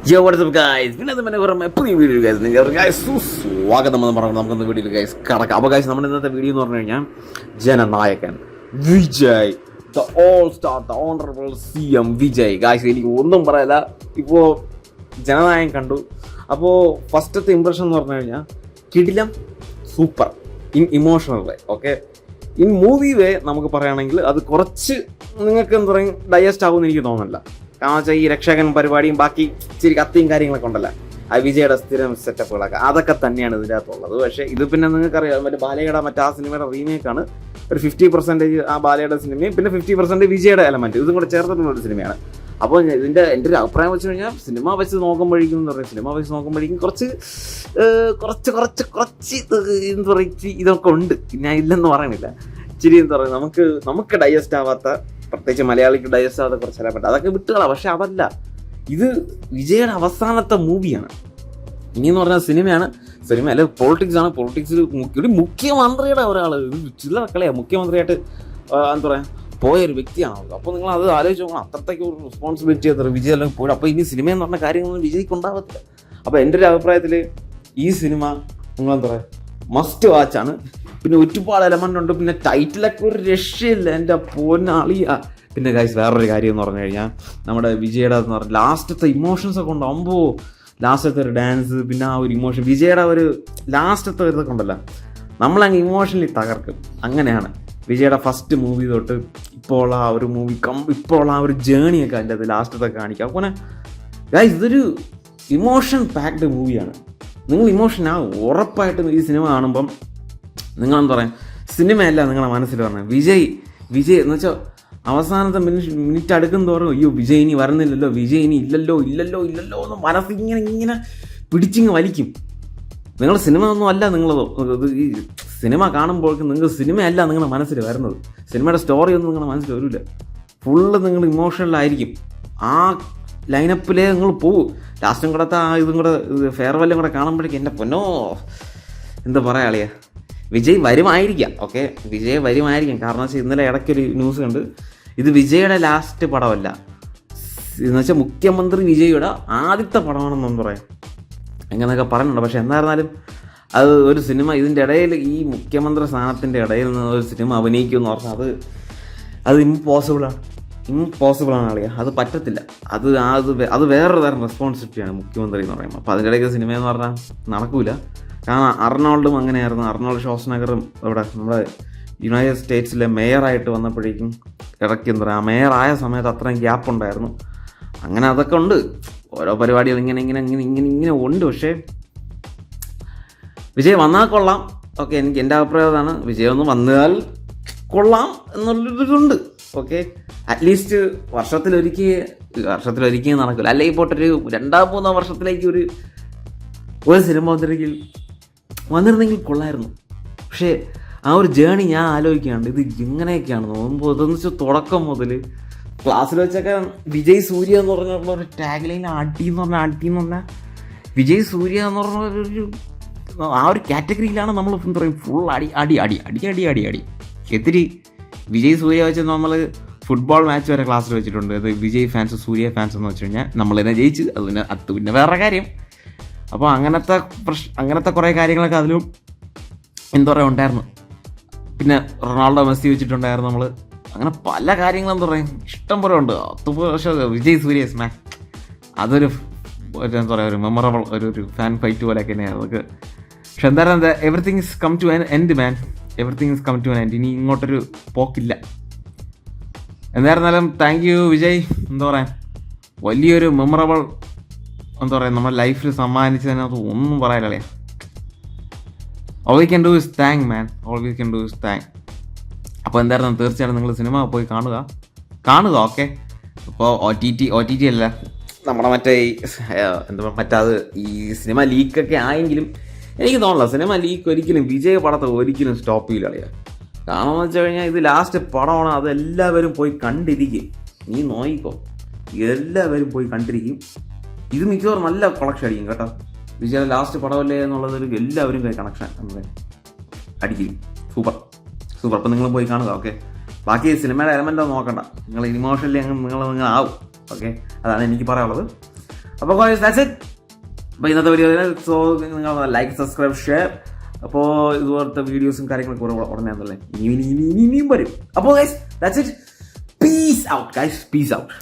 Yo, what is up guys? പുതിയ video guys നിങ്ങൾക്ക് സ്വാഗതം എന്ന് പറഞ്ഞു നമുക്കൊന്ന് വീഡിയോയിൽ ഗൈസ് കടക്കാം. അപ്പോൾ ഗൈസ് നമ്മുടെ ഇന്നത്തെ വീഡിയോ എന്ന് പറഞ്ഞു കഴിഞ്ഞാൽ ജനനായകൻ Vijay, the all star, the honourable CM Vijay. Guys എനിക്ക് ഒന്നും പറയല്ല, ഇപ്പോൾ ജനനായകൻ കണ്ടു. അപ്പോൾ ഫസ്റ്റത്തെ ഇംപ്രഷൻ എന്ന് പറഞ്ഞു കഴിഞ്ഞാൽ കിടിലം, super, emotional way. Okay, in movie way നമുക്ക് പറയുകയാണെങ്കിൽ അത് കുറച്ച് നിങ്ങൾക്ക് എന്താ പറയുക ഡൈജസ്റ്റ് ആകുമെന്ന് എനിക്ക് തോന്നുന്നില്ല. കാരണം വെച്ചാൽ ഈ രക്ഷകൻ പരിപാടിയും ബാക്കി ഇച്ചിരി കത്തിയും കാര്യങ്ങളൊക്കെ ഉണ്ടല്ലോ, ആ വിജയുടെ സ്ഥിരം സെറ്റപ്പുകളൊക്കെ അതൊക്കെ തന്നെയാണ് ഇതിൻ്റെ അകത്തുള്ളത്. പക്ഷേ ഇത് പിന്നെ നിങ്ങൾക്കറിയാം, മറ്റേ ബാലയുടെ മറ്റേ ആ സിനിമയുടെ റീമേക്കാണ്. ഒരു 50% ആ ബാലയുടെ സിനിമയും പിന്നെ 50% വിജയുടെ എലമെൻറ്റ് ഇതും കൂടെ ചേർത്തിട്ടുള്ള ഒരു സിനിമയാണ്. അപ്പോൾ എൻ്റെ ഒരു അഭിപ്രായം വെച്ച് കഴിഞ്ഞാൽ സിനിമ വെച്ച് നോക്കുമ്പോഴേക്കും എന്ന് പറയുക, സിനിമ വെച്ച് നോക്കുമ്പോഴേക്കും കുറച്ച് എന്താ പറയുക ഇതൊക്കെ ഉണ്ട്. ഞാൻ ഇല്ലെന്ന് പറയുന്നില്ല, ഇച്ചിരി എന്താ പറയുക നമുക്ക് ഡൈജസ്റ്റ് ആവാത്ത, പ്രത്യേകിച്ച് മലയാളിക്ക് ഡൈജസ്റ്റ് ആവാത്ത കുറച്ച് എലമെൻറ്റ് അതൊക്കെ വിട്ടുകളാം. പക്ഷെ അതല്ല, ഇത് വിജയുടെ അവസാനത്തെ മൂവിയാണ്. ഇനിയെന്ന് പറഞ്ഞാൽ സിനിമയാണ്, സിനിമ അല്ലെ പൊളിറ്റിക്സ് ആണ്. പൊളിറ്റിക്സിൽ ഒരു മുഖ്യമന്ത്രിയുടെ ഒരാൾ, ചില കളിയാണ് മുഖ്യമന്ത്രിയായിട്ട് എന്താ പറയുക പോയൊരു വ്യക്തിയാണ്. അപ്പോൾ നിങ്ങൾ അത് ആലോചിച്ച് നോക്കണം, അത്രത്തേക്ക് ഒരു റെസ്പോൺസിബിലിറ്റി അത്ര വിജയ് എല്ലാം പോയി. അപ്പോൾ ഇനി സിനിമ എന്ന് പറഞ്ഞ കാര്യങ്ങളൊന്നും വിജയ്ക്ക് ഉണ്ടാകത്തില്ല. അപ്പോൾ എൻ്റെ ഒരു അഭിപ്രായത്തിൽ ഈ സിനിമ നിങ്ങളെന്താ പറയുക മസ്റ്റ് വാച്ചാണ്. പിന്നെ ഒരുപാട് എലമെൻ്റ് ഉണ്ട്, പിന്നെ ടൈറ്റിലൊക്കെ ഒരു രക്ഷയില്ല എൻ്റെ പൊന്നാളിയാ. പിന്നെ ഗൈസ് വേറൊരു കാര്യം എന്ന് പറഞ്ഞു കഴിഞ്ഞാൽ നമ്മുടെ വിജയുടെ എന്ന് പറഞ്ഞാൽ ലാസ്റ്റത്തെ ഇമോഷൻസ് ഒക്കെ ഉണ്ടാകുമ്പോൾ ലാസ്റ്റത്തെ ഒരു ഡാൻസ്, പിന്നെ ആ ഒരു ഇമോഷൻ, വിജയുടെ ഒരു ലാസ്റ്റത്തെ ഒരു ഇതൊക്കെ ഉണ്ടല്ലോ, നമ്മളങ്ങ് ഇമോഷണലി തകർക്കും. അങ്ങനെയാണ് വിജയുടെ ഫസ്റ്റ് മൂവി തൊട്ട് ഇപ്പോൾ ആ ഒരു മൂവി ഇപ്പോൾ ആ ഒരു ജേണിയൊക്കെ അതിൻ്റെ അത് ലാസ്റ്റത്തെ കാണിക്കാം. അപ്പോൾ ഗൈസ് ഇതൊരു ഇമോഷൻ പാക്ഡ് മൂവിയാണ്. നിങ്ങൾ ഇമോഷനാകും ഉറപ്പായിട്ടും ഈ സിനിമ കാണുമ്പം. നിങ്ങളെന്താ പറയുക, സിനിമയല്ല നിങ്ങളുടെ മനസ്സിൽ പറഞ്ഞത് വിജയ് എന്ന് വെച്ചാൽ അവസാനത്തെ മിനിറ്റ് അടുക്കും തോറും അയ്യോ വിജയ് ഇനി വരുന്നില്ലല്ലോ, വിജയ് ഇനി ഇല്ലല്ലോ എന്ന് മനസ്സിങ്ങനെ പിടിച്ചിങ്ങ് വലിക്കും. നിങ്ങൾ സിനിമ ഒന്നും അല്ല നിങ്ങളതോ, ഈ സിനിമ കാണുമ്പോഴേക്കും നിങ്ങൾ സിനിമയല്ല നിങ്ങളുടെ മനസ്സിൽ വരുന്നത്, സിനിമയുടെ സ്റ്റോറി ഒന്നും നിങ്ങളുടെ മനസ്സിൽ വരില്ല. ഫുള്ള് നിങ്ങൾ ഇമോഷണലായിരിക്കും. ആ ലൈനപ്പിലേ നിങ്ങൾ പോകും. ലാസ്റ്റും കൂടെ ആ ഇതും കൂടെ ഫെയർവെല്ലും കൂടെ കാണുമ്പോഴേക്കും എൻ്റെ പൊന്നോ എന്താ പറയുക അളിയാ, വിജയ് വരുമായിരിക്കാം. ഓക്കെ, വിജയ് വരുമായിരിക്കാം. കാരണം വെച്ചാൽ ഇന്നലെ ഇടയ്ക്കൊരു ന്യൂസ് കണ്ട്, ഇത് വിജയുടെ ലാസ്റ്റ് പടമല്ല, എന്ന് വെച്ചാൽ മുഖ്യമന്ത്രി വിജയുടെ ആദ്യത്തെ പടമാണെന്നൊന്നും പറയാം അങ്ങനെയൊക്കെ പറയുന്നുണ്ട്. പക്ഷെ എന്തായിരുന്നാലും അത് ഒരു സിനിമ ഇതിൻ്റെ ഇടയിൽ ഈ മുഖ്യമന്ത്രി സ്ഥാനത്തിൻ്റെ ഇടയിൽ നിന്ന് ഒരു സിനിമ അഭിനയിക്കുമെന്ന് പറഞ്ഞാൽ അത് ഇമ്പോസിബിളാണ് അളിയാ, അത് പറ്റത്തില്ല. അത് വേറൊരു തരം റെസ്പോൺസിബിലിറ്റിയാണ് മുഖ്യമന്ത്രി എന്ന് പറയുമ്പോൾ. അപ്പോൾ അതിൻ്റെ ഇടയ്ക്ക് സിനിമ എന്ന് പറഞ്ഞാൽ നടക്കൂല. കാരണം അർണോൾഡും അങ്ങനെയായിരുന്നു. അർണോൾഡ് ഷോസ്നഗറും ഇവിടെ നമ്മുടെ യുണൈറ്റഡ് സ്റ്റേറ്റ്സിലെ മേയറായിട്ട് വന്നപ്പോഴേക്കും ഇടയ്ക്ക് എന്താ പറയുക, ആ മേയറായ സമയത്ത് അത്രയും ഗ്യാപ്പ് ഉണ്ടായിരുന്നു. അങ്ങനെ അതൊക്കെ ഉണ്ട്, ഓരോ പരിപാടികൾ ഇങ്ങനെ ഉണ്ട്. പക്ഷേ വിജയ് വന്നാൽ കൊള്ളാം. ഓക്കെ, എൻ്റെ അഭിപ്രായം അതാണ്. വിജയ് ഒന്ന് വന്നാൽ കൊള്ളാം എന്നുള്ളൊരിതുണ്ട്. ഓക്കെ, അറ്റ്ലീസ്റ്റ് വർഷത്തിലൊരിക്കൽ നടക്കില്ല, അല്ലെങ്കിൽ പോട്ടൊരു 2-3 വർഷത്തിലേക്ക് ഒരു സിനിമ വന്നിരുന്നെങ്കിൽ കൊള്ളായിരുന്നു. പക്ഷേ ആ ഒരു ജേണി ഞാൻ ആലോചിക്കുകയാണ്, ഇത് ഇങ്ങനെയൊക്കെയാണ് നോക്കുമ്പോൾ. ഇതെന്ന് വെച്ചാൽ തുടക്കം മുതൽ ക്ലാസ്സിൽ വെച്ചൊക്കെ വിജയ് സൂര്യ എന്ന് പറഞ്ഞ ഒരു ടാഗ് ലൈൻ അടി എന്ന് പറഞ്ഞാൽ വിജയ് സൂര്യ എന്ന് പറഞ്ഞ ഒരു ആ ഒരു കാറ്റഗറിയിലാണ് നമ്മൾ എന്താ പറയും ഫുൾ അടി. എത്തിരി വിജയ് സൂര്യ വെച്ച് നമ്മൾ ഫുട്ബോൾ മാച്ച് വരെ ക്ലാസ്സിൽ വെച്ചിട്ടുണ്ട്. അത് വിജയ് ഫാൻസ് സൂര്യ ഫാൻസ് എന്ന് വെച്ച് കഴിഞ്ഞാൽ നമ്മൾ തന്നെ ജയിച്ച്, അത് പിന്നെ വേറെ കാര്യം. അപ്പോൾ അങ്ങനത്തെ കുറേ കാര്യങ്ങളൊക്കെ അതിലും എന്താ പറയുക ഉണ്ടായിരുന്നു. പിന്നെ റൊണാൾഡോ മെസ്സി വെച്ചിട്ടുണ്ടായിരുന്നു നമ്മൾ. അങ്ങനെ പല കാര്യങ്ങളും എന്താ പറയുക ഇഷ്ടം പോലെ ഉണ്ട്. പക്ഷേ വിജയ് സൂര്യ അതൊരു എന്താ പറയുക ഒരു മെമ്മറബിൾ ഒരു ഫാൻ ഫൈറ്റ് പോലെയൊക്കെ തന്നെയാണ് അതൊക്കെ. പക്ഷെ എന്തായാലും everything is come to end man, everything is come to end. ഇനി ഇങ്ങോട്ടൊരു പോക്കില്ല. എന്തായിരുന്നാലും താങ്ക് യു വിജയ്. എന്താ പറയുക വലിയൊരു മെമ്മറബിൾ എന്താ പറയുക നമ്മുടെ ലൈഫിൽ സമ്മാനിച്ചതിനകത്ത് ഒന്നും പറയാനല്ലേ. All we can do is thank man, all we can do is thank. അപ്പോൾ എന്തായിരുന്നു, തീർച്ചയായിട്ടും നിങ്ങൾ സിനിമ പോയി കാണുക. ഓക്കെ, ഇപ്പോൾ ഒ ടി ടി അല്ല നമ്മുടെ മറ്റേ മറ്റത് ഈ സിനിമ ലീക്കൊക്കെ ആയെങ്കിലും എനിക്ക് തോന്നില്ല സിനിമ ലീക്ക് ഒരിക്കലും വിജയ പടത്തെ ഒരിക്കലും സ്റ്റോപ്പ് ചെയ്യില്ല അളിയാ. കാരണം എന്ന് വെച്ച് കഴിഞ്ഞാൽ ഇത് ലാസ്റ്റ് പടമാണ്, അതെല്ലാവരും പോയി കണ്ടിരിക്കും. നീ നോയിക്കോ, എല്ലാവരും പോയി കണ്ടിരിക്കും. ഇത് മിക്കവാറും നല്ല കളക്ഷൻ അടിക്കും കേട്ടോ. വിജയുടെ ലാസ്റ്റ് പടമല്ലേ എന്നുള്ളതൊരു എല്ലാവരും കണക്ഷൻ അടിക്കും. സൂപ്പർ. അപ്പം നിങ്ങൾ പോയി കാണുക. ഓക്കെ, ബാക്കി സിനിമയുടെ എലമെൻ്റോ നോക്കണ്ട, നിങ്ങൾ ഇമോഷണലി നിങ്ങൾ ആവും. ഓക്കെ, അതാണ് എനിക്ക് പറയാനുള്ളത്. അപ്പോൾ ദാറ്റ്സ് ഇറ്റ്. അപ്പോൾ ഇന്നത്തെ വീഡിയോ സോ നിങ്ങൾ ലൈക്ക്, സബ്സ്ക്രൈബ്, ഷെയർ. അപ്പോൾ ഇതുപോലത്തെ വീഡിയോസും കാര്യങ്ങളൊക്കെ ഉടനെ ആണല്ലേ ഇനിയും വരും. അപ്പോൾ guys that's it. Peace out guys, peace out.